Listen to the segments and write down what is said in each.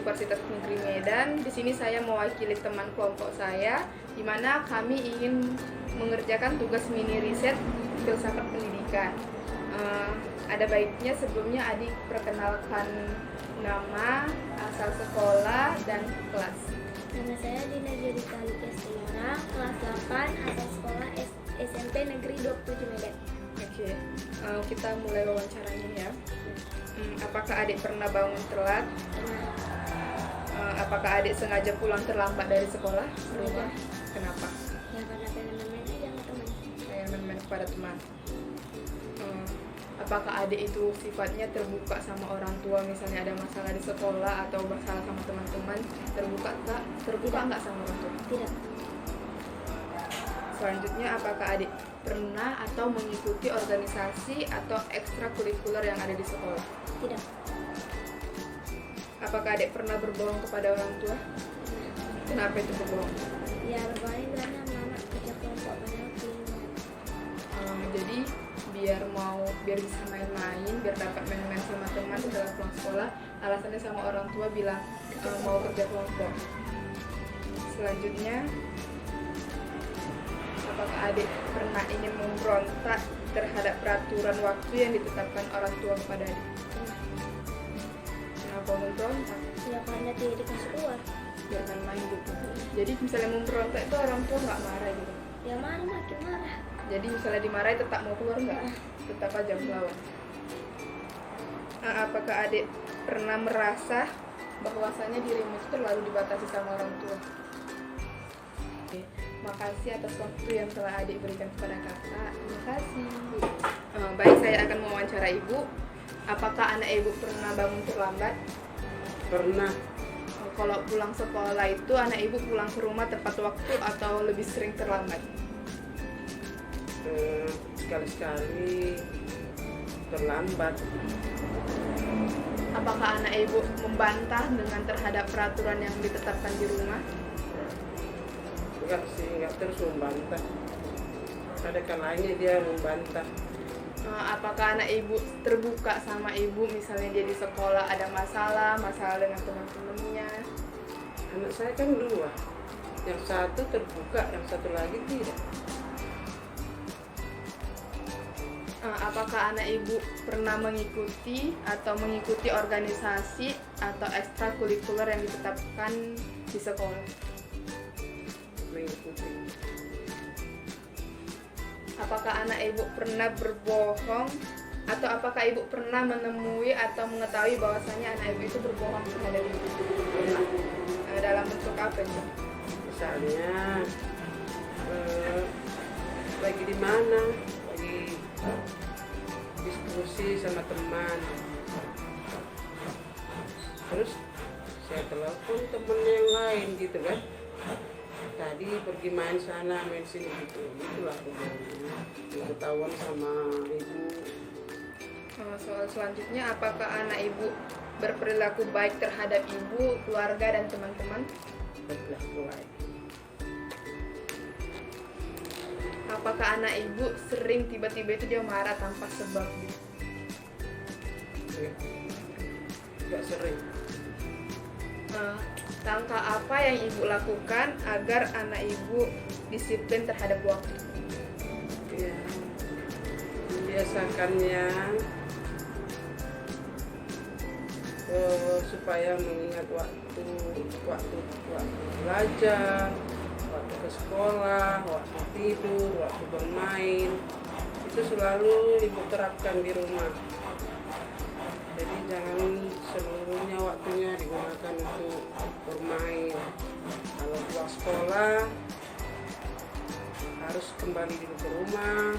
Universitas Negeri Medan. Di sini saya mewakili teman kelompok saya, di mana kami ingin mengerjakan tugas mini riset filsafat pendidikan. Ada baiknya sebelumnya adik perkenalkan nama, asal sekolah, dan kelas. Nama saya Dina Judika Lukestiara, kelas 8, asal sekolah SMP Negeri 27 Medan. Oke, kita mulai wawancaranya ya. Apakah adik pernah bangun telat? Apakah adik sengaja pulang terlambat dari sekolah? Rumah? Kenapa? Ya karena pengen main aja sama teman. Pengen main kepada teman. Apakah adik itu sifatnya terbuka sama orang tua, misalnya ada masalah di sekolah atau masalah sama teman-teman, terbuka nggak sama orang tua? Tidak. Selanjutnya, apakah adik pernah atau mengikuti organisasi atau ekstrakurikuler yang ada di sekolah? Tidak. Apakah adik pernah berbohong kepada orang tua? Kenapa itu berbohong? Ya berbohong karena mama kerja kelompok padahal keliling. Jadi biar bisa main-main, biar dapat main-main sama teman setelah pulang sekolah, alasannya sama orang tua bilang mau kerja kelompok. Selanjutnya, apakah adik pernah ingin memberontak terhadap peraturan waktu yang ditetapkan orang tua kepada adik? Kenapa memberontak? Ya karena tidak dikasih keluar. Biar main gitu. Jadi misalnya memberontak itu orang tua nggak marah gitu? Ya marah, makin marah. Jadi misalnya dimarahi tetap mau keluar nggak? Tetap aja melawan. Apakah adik pernah merasa bahwasanya dirimu itu terlalu dibatasi sama orang tua? Oke. Makasih atas waktu yang telah adik berikan kepada kakak. Terima kasih. Baik, saya akan mewawancara ibu. Apakah anak ibu pernah bangun terlambat? Pernah. Kalau pulang sekolah itu anak ibu pulang ke rumah tepat waktu atau lebih sering terlambat? Sekali-sekali terlambat. Apakah anak ibu membantah dengan terhadap peraturan yang ditetapkan di rumah? Enggak sih, enggak terus membantah. Ada kalanya dia membantah. Apakah anak ibu terbuka sama ibu, misalnya dia di sekolah ada masalah dengan teman-temannya? Anak saya kan dua, yang satu terbuka, yang satu lagi tidak. Apakah anak ibu pernah mengikuti organisasi atau ekstrakurikuler yang ditetapkan di sekolah? Mengikuti. Apakah anak ibu pernah berbohong atau apakah ibu pernah menemui atau mengetahui bahwasanya anak ibu itu berbohong terhadap ibu? Dalam bentuk apa itu? Misalnya lagi di mana, lagi diskusi sama teman, terus saya telepon temen yang lain gitu kan, tadi pergi main sana main sini gitu, itulah ketahuan sama ibu. Soal selanjutnya, apakah anak ibu berperilaku baik terhadap ibu, keluarga, dan teman-teman? Berperilaku baik. Apakah anak ibu sering tiba-tiba itu dia marah tanpa sebab gitu? Enggak sering. Langkah apa yang ibu lakukan agar anak ibu disiplin terhadap waktu? Ya, biasakannya supaya mengingat waktu belajar, waktu ke sekolah, waktu tidur, waktu bermain, itu selalu ibu terapkan di rumah. Jadi jangan seluruhnya waktunya digunakan untuk bermain. Kalau pulang sekolah harus kembali dulu ke rumah.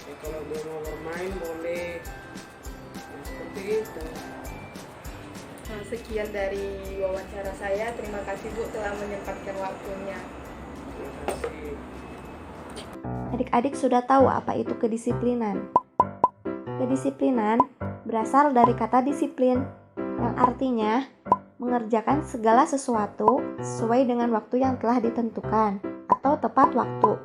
Ya, kalau dia mau bermain boleh. Nah, seperti itu. Sekian dari wawancara saya. Terima kasih Bu telah menyempatkan waktunya. Terima kasih. Adik-adik sudah tahu apa itu kedisiplinan. Kedisiplinan berasal dari kata disiplin, yang artinya mengerjakan segala sesuatu sesuai dengan waktu yang telah ditentukan atau tepat waktu.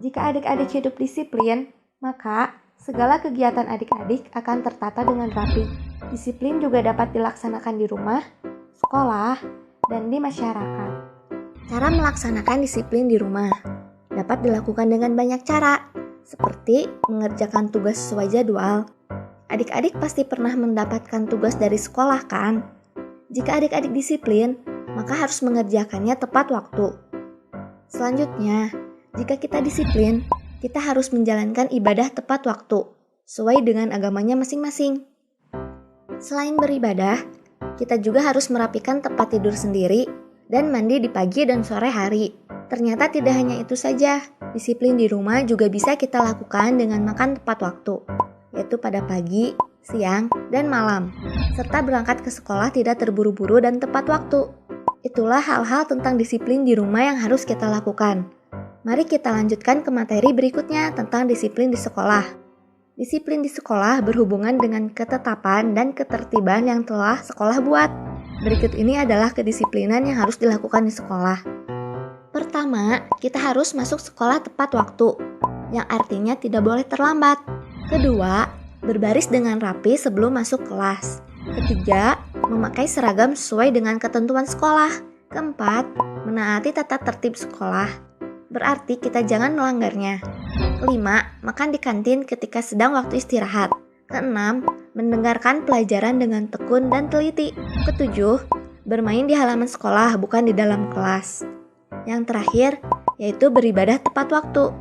Jika adik-adik hidup disiplin, maka segala kegiatan adik-adik akan tertata dengan rapi. Disiplin juga dapat dilaksanakan di rumah, sekolah, dan di masyarakat. Cara melaksanakan disiplin di rumah dapat dilakukan dengan banyak cara, seperti mengerjakan tugas sesuai jadwal. Adik-adik pasti pernah mendapatkan tugas dari sekolah kan? Jika adik-adik disiplin, maka harus mengerjakannya tepat waktu. Selanjutnya, jika kita disiplin, kita harus menjalankan ibadah tepat waktu, sesuai dengan agamanya masing-masing. Selain beribadah, kita juga harus merapikan tempat tidur sendiri dan mandi di pagi dan sore hari. Ternyata tidak hanya itu saja, disiplin di rumah juga bisa kita lakukan dengan makan tepat waktu, yaitu pada pagi, siang, dan malam, serta berangkat ke sekolah tidak terburu-buru dan tepat waktu. Itulah hal-hal tentang disiplin di rumah yang harus kita lakukan. Mari kita lanjutkan ke materi berikutnya tentang disiplin di sekolah. Disiplin di sekolah berhubungan dengan ketetapan dan ketertiban yang telah sekolah buat. Berikut ini adalah kedisiplinan yang harus dilakukan di sekolah. Pertama, kita harus masuk sekolah tepat waktu, yang artinya tidak boleh terlambat. Kedua, berbaris dengan rapi sebelum masuk kelas. Ketiga, memakai seragam sesuai dengan ketentuan sekolah. Keempat, menaati tata tertib sekolah. Berarti kita jangan melanggarnya. Kelima, makan di kantin ketika sedang waktu istirahat. Keenam, mendengarkan pelajaran dengan tekun dan teliti. Ketujuh, bermain di halaman sekolah bukan di dalam kelas. Yang terakhir, yaitu beribadah tepat waktu.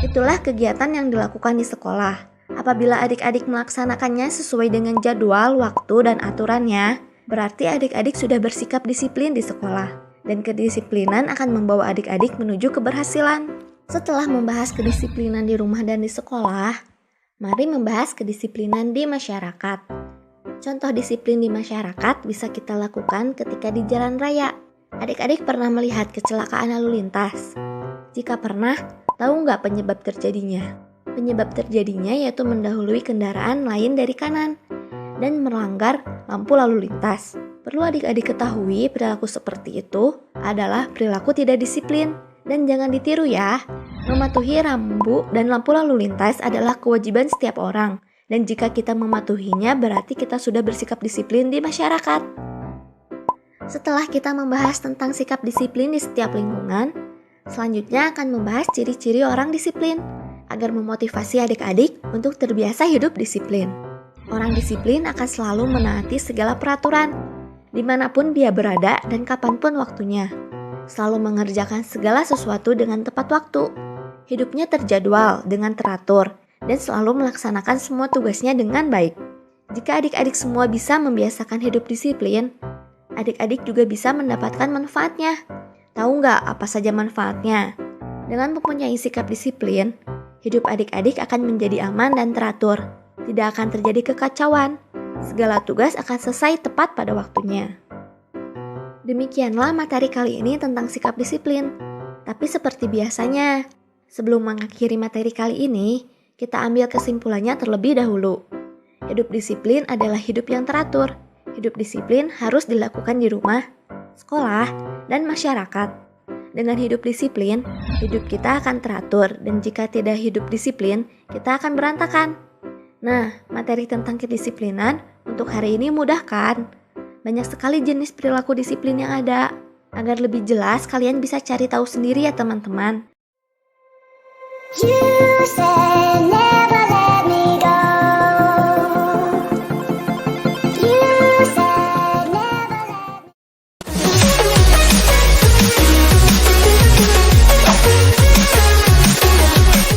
Itulah kegiatan yang dilakukan di sekolah. Apabila adik-adik melaksanakannya sesuai dengan jadwal, waktu, dan aturannya, berarti adik-adik sudah bersikap disiplin di sekolah. Dan kedisiplinan akan membawa adik-adik menuju keberhasilan. Setelah membahas kedisiplinan di rumah dan di sekolah, mari membahas kedisiplinan di masyarakat. Contoh disiplin di masyarakat bisa kita lakukan ketika di jalan raya. Adik-adik pernah melihat kecelakaan lalu lintas? Jika pernah, tahu nggak penyebab terjadinya? Penyebab terjadinya yaitu mendahului kendaraan lain dari kanan dan melanggar lampu lalu lintas. Perlu adik-adik ketahui perilaku seperti itu adalah perilaku tidak disiplin dan jangan ditiru ya. Mematuhi rambu dan lampu lalu lintas adalah kewajiban setiap orang dan jika kita mematuhinya berarti kita sudah bersikap disiplin di masyarakat. Setelah kita membahas tentang sikap disiplin di setiap lingkungan, selanjutnya akan membahas ciri-ciri orang disiplin agar memotivasi adik-adik untuk terbiasa hidup disiplin. Orang disiplin akan selalu menaati segala peraturan, dimanapun dia berada dan kapanpun waktunya. Selalu mengerjakan segala sesuatu dengan tepat waktu. Hidupnya terjadwal dengan teratur, dan selalu melaksanakan semua tugasnya dengan baik. Jika adik-adik semua bisa membiasakan hidup disiplin, adik-adik juga bisa mendapatkan manfaatnya. Tahu nggak apa saja manfaatnya? Dengan mempunyai sikap disiplin, hidup adik-adik akan menjadi aman dan teratur. Tidak akan terjadi kekacauan. Segala tugas akan selesai tepat pada waktunya. Demikianlah materi kali ini tentang sikap disiplin. Tapi seperti biasanya, sebelum mengakhiri materi kali ini, kita ambil kesimpulannya terlebih dahulu. Hidup disiplin adalah hidup yang teratur. Hidup disiplin harus dilakukan di rumah, sekolah, dan masyarakat. Dengan hidup disiplin, hidup kita akan teratur dan jika tidak hidup disiplin, kita akan berantakan. Nah, materi tentang kedisiplinan untuk hari ini mudah kan? Banyak sekali jenis perilaku disiplin yang ada. Agar lebih jelas, kalian bisa cari tahu sendiri ya teman-teman. You say